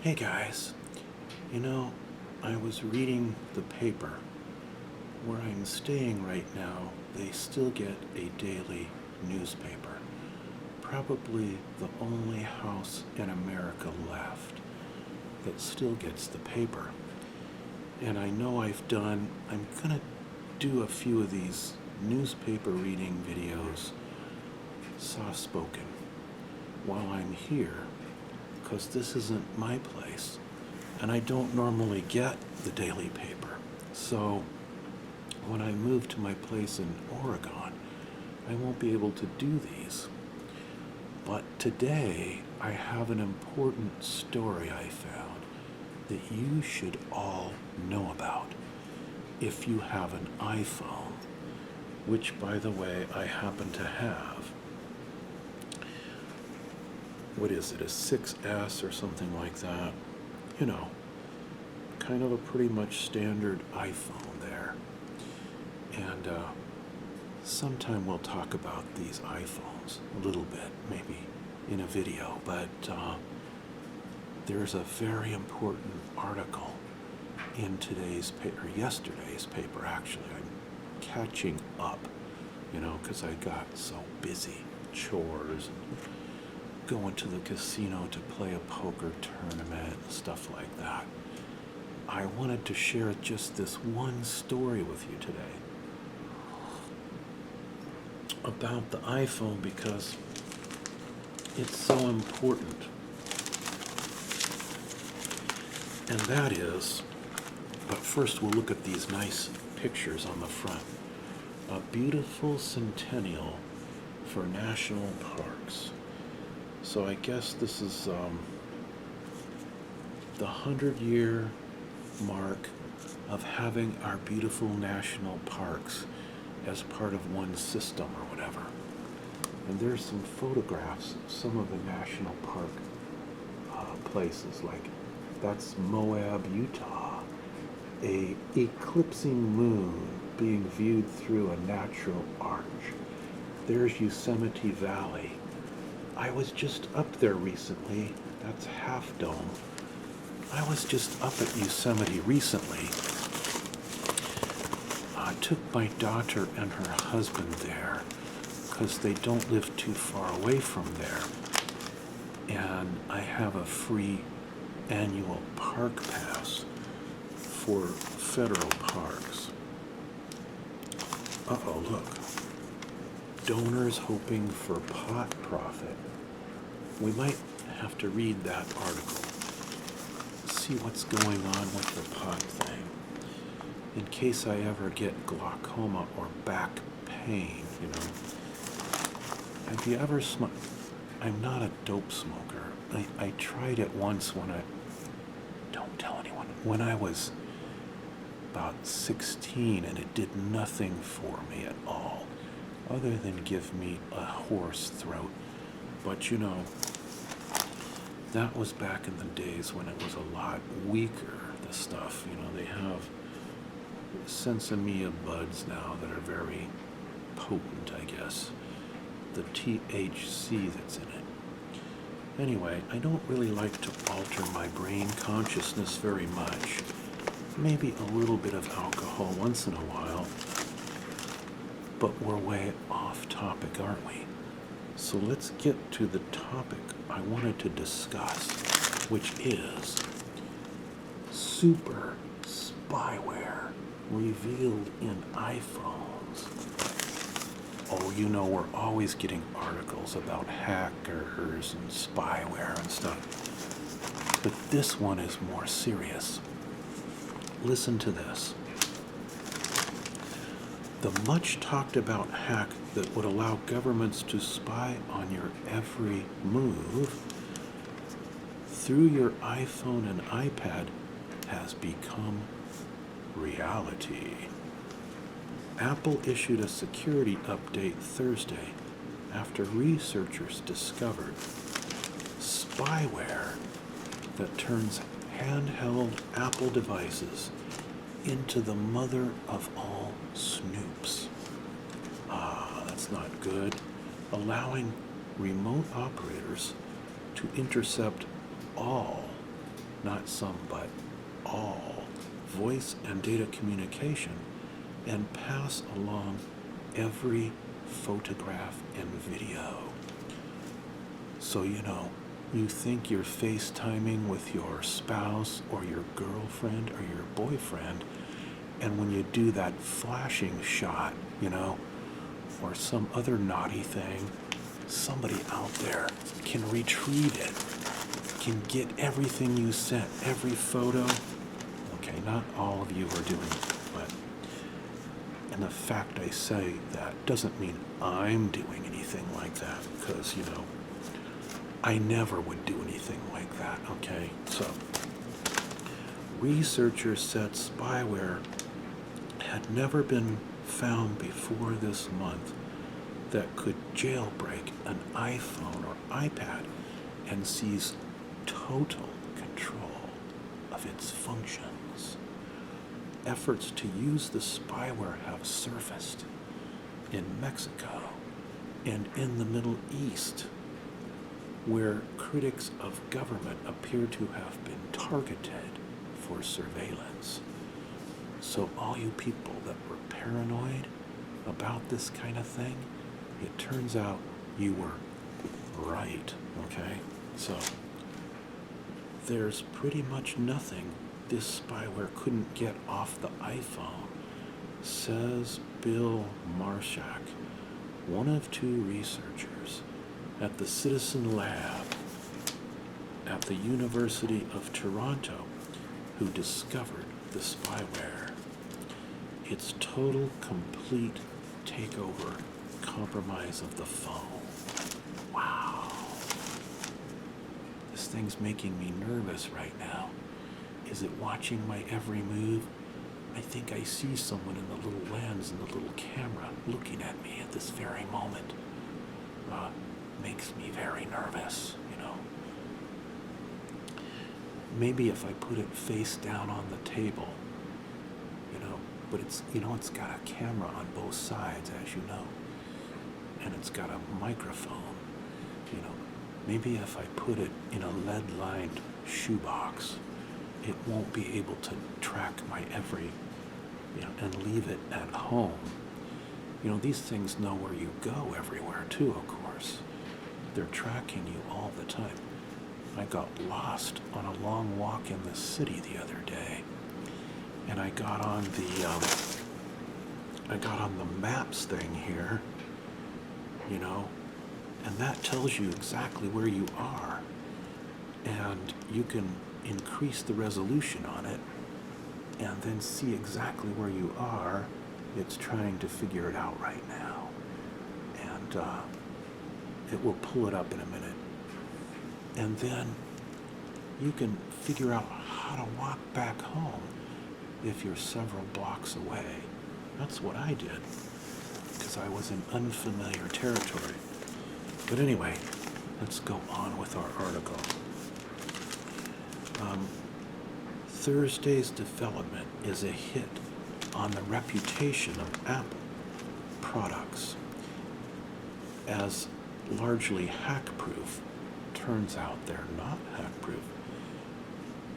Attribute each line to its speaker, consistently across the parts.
Speaker 1: Hey guys, you know, I was reading the paper. Where I'm staying right now, they still get a daily newspaper. Probably the only house in America left that still gets the paper. And I know I'm gonna do a few of these newspaper reading videos, soft spoken, while I'm here, because this isn't my place, and I don't normally get the daily paper. So when I move to my place in Oregon, I won't be able to do these. But today, I have an important story I found that you should all know about if you have an iPhone, which, by the way, I happen to have. What is it, a 6S or something like that? You know, kind of a pretty much standard iPhone there. And sometime we'll talk about these iPhones a little bit, maybe in a video, but there's a very important article in today's paper, yesterday's paper actually. I'm catching up, because I got so busy, chores, and going to the casino to play a poker tournament and stuff like that. I wanted to share just this one story with you today about the iPhone because it's so important. And that is, but first we'll look at these nice pictures on the front. A beautiful centennial for national parks. So I guess this is the 100-year mark of having our beautiful national parks as part of one system or whatever. And there's some photographs of some of the national park places, like that's Moab, Utah, a eclipsing moon being viewed through a natural arch. There's Yosemite Valley. I was just up there recently. That's Half Dome. I was just up at Yosemite recently. I took my daughter and her husband there because they don't live too far away from there. And I have a free annual park pass for federal parks. Uh-oh, look. Donors hoping for pot profit. We might have to read that article. See what's going on with the pot thing. In case I ever get glaucoma or back pain, Have you ever smoked? I'm not a dope smoker. I tried it once don't tell anyone, when I was about 16, and it did nothing for me at all, other than give me a hoarse throat. But that was back in the days when it was a lot weaker, the stuff. They have sensimilla buds now that are very potent, I guess. The THC that's in it. Anyway, I don't really like to alter my brain consciousness very much. Maybe a little bit of alcohol once in a while. But we're way off topic, aren't we? So let's get to the topic I wanted to discuss, which is super spyware revealed in iPhones. Oh, we're always getting articles about hackers and spyware and stuff. But this one is more serious. Listen to this. The much talked about hack that would allow governments to spy on your every move through your iPhone and iPad has become reality. Apple issued a security update Thursday after researchers discovered spyware that turns handheld Apple devices into the mother of all snoops. That's not good. Allowing remote operators to intercept all not some, but all, voice and data communication, and pass along every photograph and video. So, you think you're FaceTiming with your spouse or your girlfriend or your boyfriend, and when you do that flashing shot, or some other naughty thing, somebody out there can retrieve it, can get everything you sent, every photo. Okay, not all of you are doing it, but, and the fact I say that doesn't mean I'm doing anything like that, because, I never would do anything like that, okay? So, researchers said spyware had never been found before this month that could jailbreak an iPhone or iPad and seize total control of its functions. Efforts to use the spyware have surfaced in Mexico and in the Middle East, where critics of government appear to have been targeted for surveillance. So all you people that were paranoid about this kind of thing, it turns out you were right, okay? So there's pretty much nothing this spyware couldn't get off the iPhone, says Bill Marshak, one of two researchers at the Citizen Lab at the University of Toronto who discovered the spyware. Its total, complete takeover, compromise of the phone. Wow. This thing's making me nervous right now. Is it watching my every move? I think I see someone in the little lens and the little camera looking at me at this very moment. Makes me very nervous, Maybe if I put it face down on the table, but it's got a camera on both sides, as you know, and it's got a microphone, Maybe if I put it in a lead-lined shoebox, it won't be able to track my every, and leave it at home. These things know where you go everywhere too, of course. They're tracking you all the time. I got lost on a long walk in the city the other day, and I got on the maps thing here, and that tells you exactly where you are, and you can increase the resolution on it and then see exactly where you are. It's trying to figure it out right now, and it will pull it up in a minute. And then you can figure out how to walk back home if you're several blocks away. That's what I did, because I was in unfamiliar territory. But anyway, let's go on with our article. Thursday's development is a hit on the reputation of Apple products as largely hack-proof. Turns out they're not hack-proof.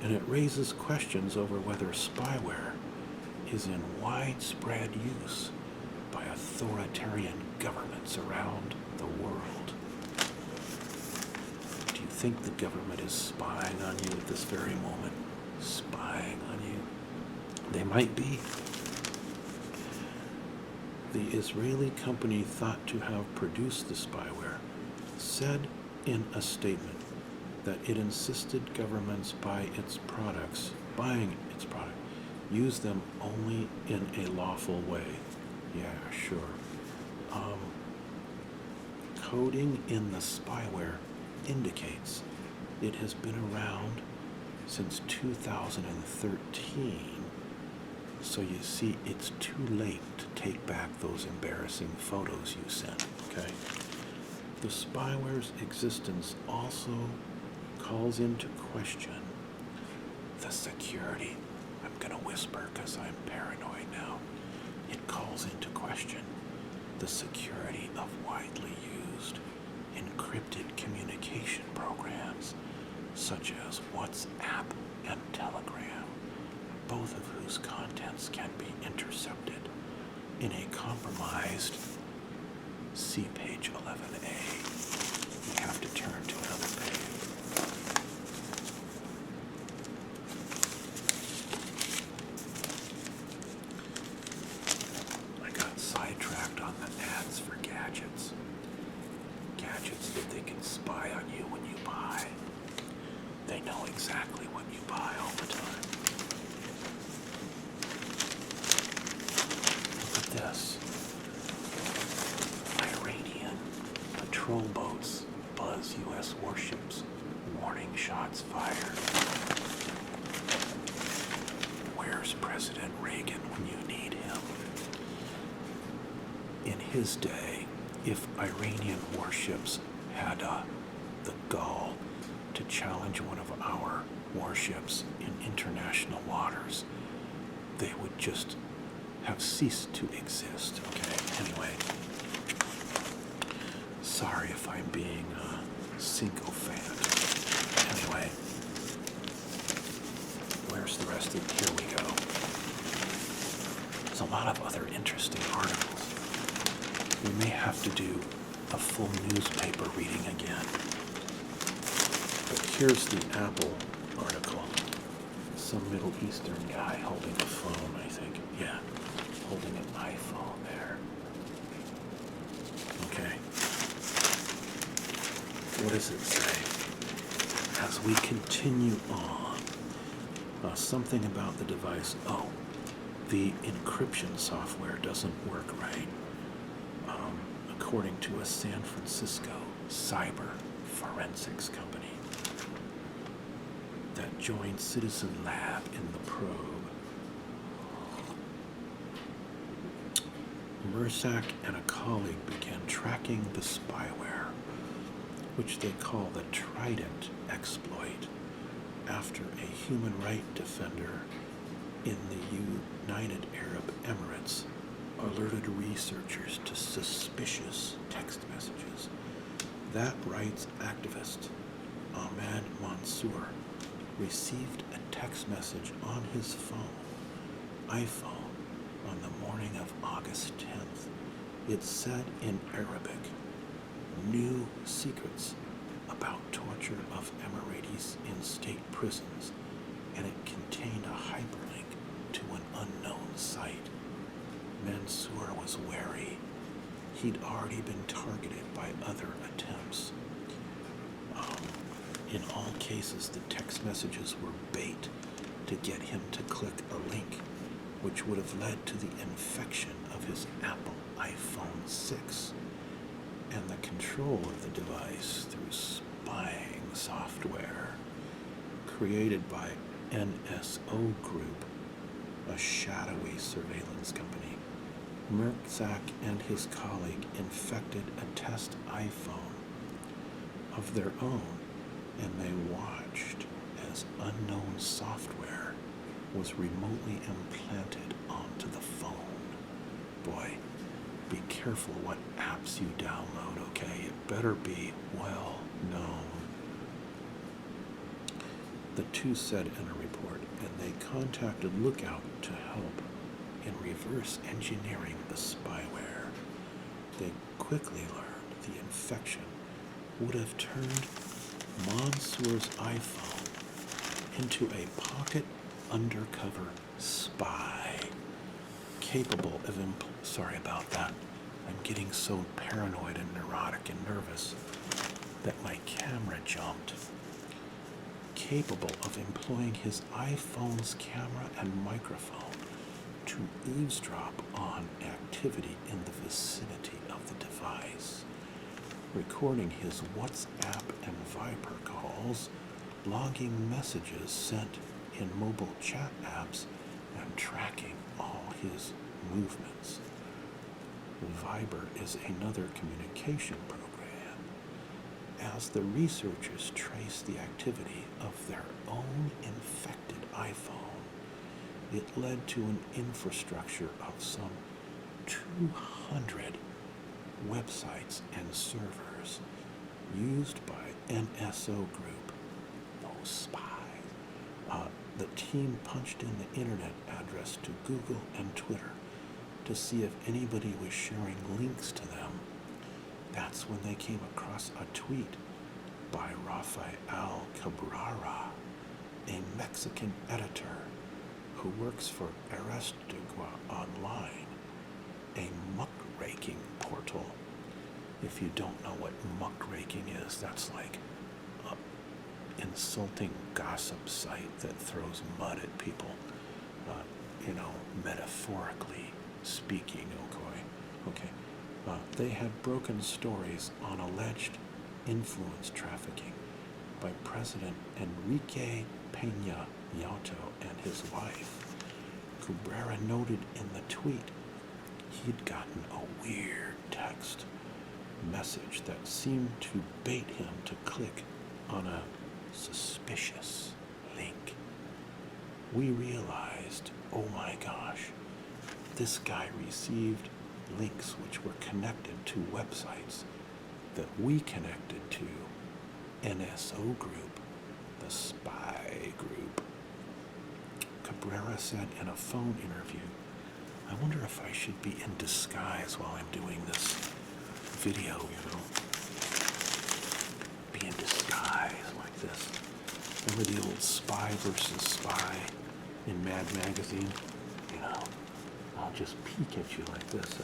Speaker 1: And it raises questions over whether spyware is in widespread use by authoritarian governments around the world. Do you think the government is spying on you at this very moment? Spying on you? They might be. The Israeli company thought to have produced the spyware said in a statement that it insisted governments buying its product, use them only in a lawful way. Yeah, sure. Coding in the spyware indicates it has been around since 2013. So you see, it's too late to take back those embarrassing photos you sent, okay? The spyware's existence also calls into question the security. I'm gonna whisper because I'm paranoid now. It calls into question the security of widely used encrypted communication programs such as WhatsApp and Telegram, both of whose contents can be intercepted in a compromised, see page 11A. We have to turn to another page. I got sidetracked on the ads for gadgets. Gadgets that they can spy on you when you buy. They know exactly what you buy all the time. Look at this. Iranian patrol boats buzz U.S. warships. Warning shots fired. Where's President Reagan when you need him? In his day, if Iranian warships had the gall to challenge one of our warships in international waters, they would just have ceased to exist, okay? Anyway, sorry if I'm being sycophant. Anyway, where's the rest of it? Here we go. There's a lot of other interesting articles. We may have to do a full newspaper reading again. But here's the Apple article. Some Middle Eastern guy holding a phone, I think. Yeah, holding an iPhone there. Okay. What does it say? As we continue on, something about the device. Oh, the encryption software doesn't work right. According to a San Francisco cyber forensics company that joined Citizen Lab in the probe. Mersak and a colleague began tracking the spyware, which they call the Trident exploit, after a human rights defender in the United Arab Emirates alerted researchers to suspicious text messages. That rights activist, Ahmad Mansour, received a text message on his iPhone, on the morning of August 10th. It said in Arabic, "New secrets about torture of Emiratis in state prisons," and it contained a hyperlink to an unknown site. Mansour was wary. He'd already been targeted by other attempts. In all cases, the text messages were bait to get him to click a link, which would have led to the infection of his Apple iPhone 6 and the control of the device through spying software created by NSO Group, a shadowy surveillance company. Mersak and his colleague infected a test iPhone of their own, and they watched as unknown software was remotely implanted onto the phone. Boy, be careful what apps you download, okay? It better be well known. The two said in a report, and they contacted Lookout to help in reverse engineering the spyware. They quickly learned the infection would have turned Mansour's iPhone into a pocket undercover spy capable of sorry about that. I'm getting so paranoid and neurotic and nervous that my camera jumped. Capable of employing his iPhone's camera and microphone to eavesdrop on activity in the vicinity of the device, recording his WhatsApp and Viber calls, logging messages sent in mobile chat apps, and tracking all his movements. Viber is another communication program. As the researchers traced the activity of their own infected iPhone, it led to an infrastructure of some 200 websites and servers used by NSO Group, those spies, The team punched in the internet address to Google and Twitter to see if anybody was sharing links to them. That's when they came across a tweet by Rafael Cabrera, a Mexican editor who works for Arestigua Online, a muckraking portal. If you don't know what muckraking is, that's like an insulting gossip site that throws mud at people, metaphorically speaking, okay. They had broken stories on alleged influence trafficking by President Enrique Peña Nieto and his wife. Cabrera noted in the tweet he'd gotten a weird text message that seemed to bait him to click on a suspicious link. We realized, oh my gosh, this guy received links which were connected to websites that we connected to NSO Group, the spy group. Cabrera said in a phone interview, I wonder if I should be in disguise while I'm doing this video, Be in disguise like this. Remember the old Spy versus Spy in Mad Magazine? I'll just peek at you like this.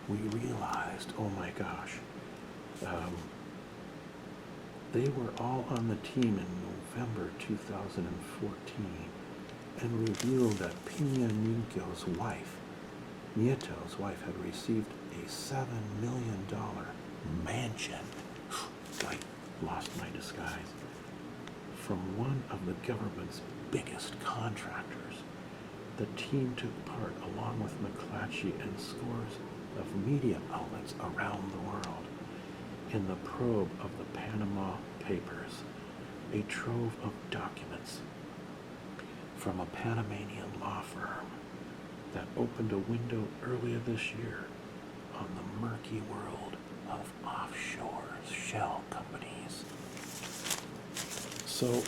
Speaker 1: We realized, oh my gosh, they were all on the team in November 2014 and revealed that Peña Nieto's wife had received a $7 million mansion. I lost my disguise. From one of the government's biggest contractors. The team took part, along with McClatchy and scores of media outlets around the world, in the probe of the Panama Papers, a trove of documents from a Panamanian law firm that opened a window earlier this year on the murky world of offshore shell companies. So,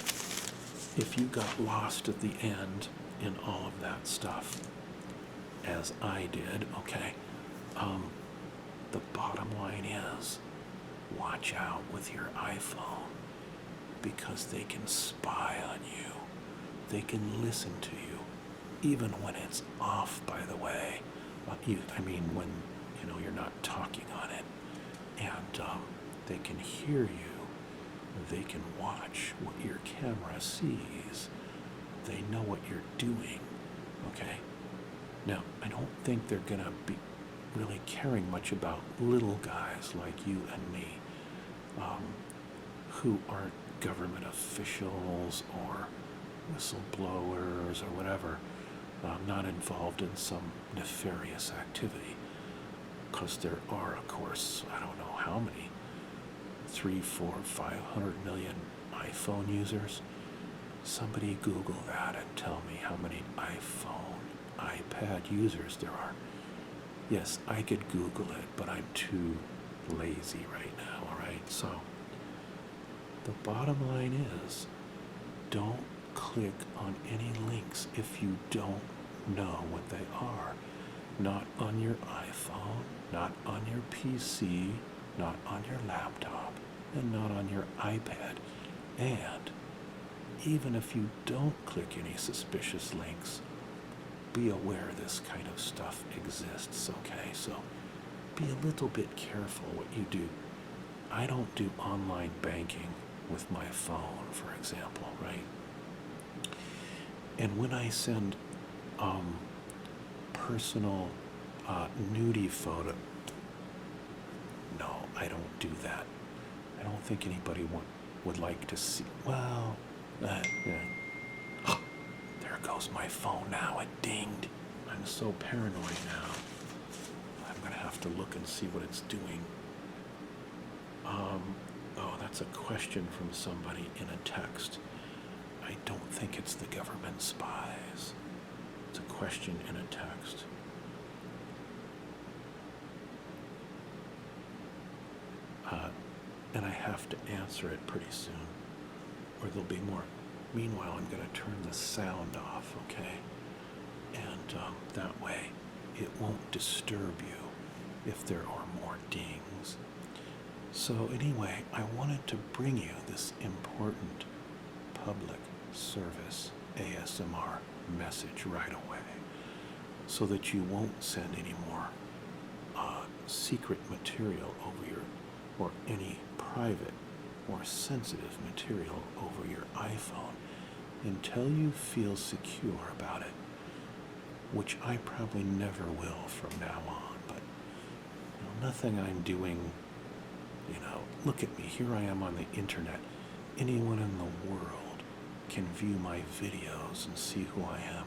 Speaker 1: if you got lost at the end in all of that stuff, as I did, the bottom line is, watch out with your iPhone, because they can spy on you. They can listen to you, even when it's off, by the way. When, you're not talking on it. And they can hear you. They can watch what your camera sees. They know what you're doing, okay? Now, I don't think they're going to be really caring much about little guys like you and me, who aren't government officials or whistleblowers or whatever, not involved in some nefarious activity. Because there are, of course, I don't know how many, 300, 400, 500 million iPhone users. Somebody Google that and tell me how many iPad users there are. Yes, I could Google it, but I'm too lazy right now, all right? So, the bottom line is, don't click on any links if you don't know what they are. Not on your iPhone, not on your PC, not on your laptop, and not on your iPad. And even if you don't click any suspicious links, be aware this kind of stuff exists, okay? So be a little bit careful what you do. I don't do online banking with my phone, for example, right? And when I send personal nudie photo, no, I don't do that. I don't think anybody would like to see. Well, yeah. There goes my phone now. It dinged. I'm so paranoid now. I'm going to have to look and see what it's doing. That's a question from somebody in a text. I don't think it's the government spies. It's a question in a text. And I have to answer it pretty soon, or there'll be more. Meanwhile, I'm going to turn this sound off, okay? And that way it won't disturb you if there are more dings. So anyway, I wanted to bring you this important public service ASMR message right away so that you won't send any more secret material over your, or any private or sensitive material over your iPhone until you feel secure about it, which I probably never will from now on. But nothing I'm doing, look at me, here I am on the internet. Anyone in the world can view my videos and see who I am,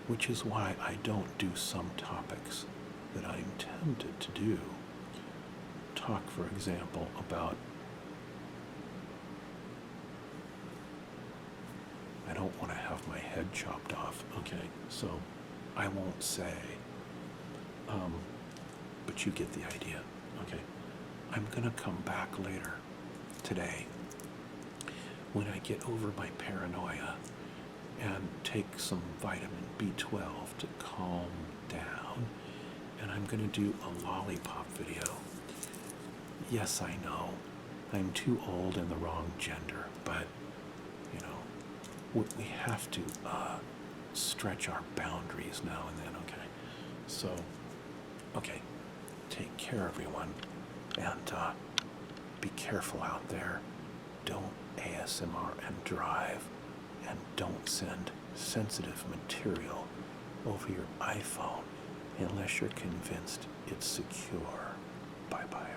Speaker 1: which is why I don't do some topics that I'm tempted to do. Talk, for example, about, I don't want to have my head chopped off, okay? So I won't say, but you get the idea, okay? I'm gonna come back later today when I get over my paranoia and take some vitamin B12 to calm down, and I'm gonna do a lollipop video. Yes, I know, I'm too old and the wrong gender, but, we have to stretch our boundaries now and then, okay? So, okay, take care, everyone, and be careful out there. Don't ASMR and drive, and don't send sensitive material over your iPhone unless you're convinced it's secure. Bye-bye.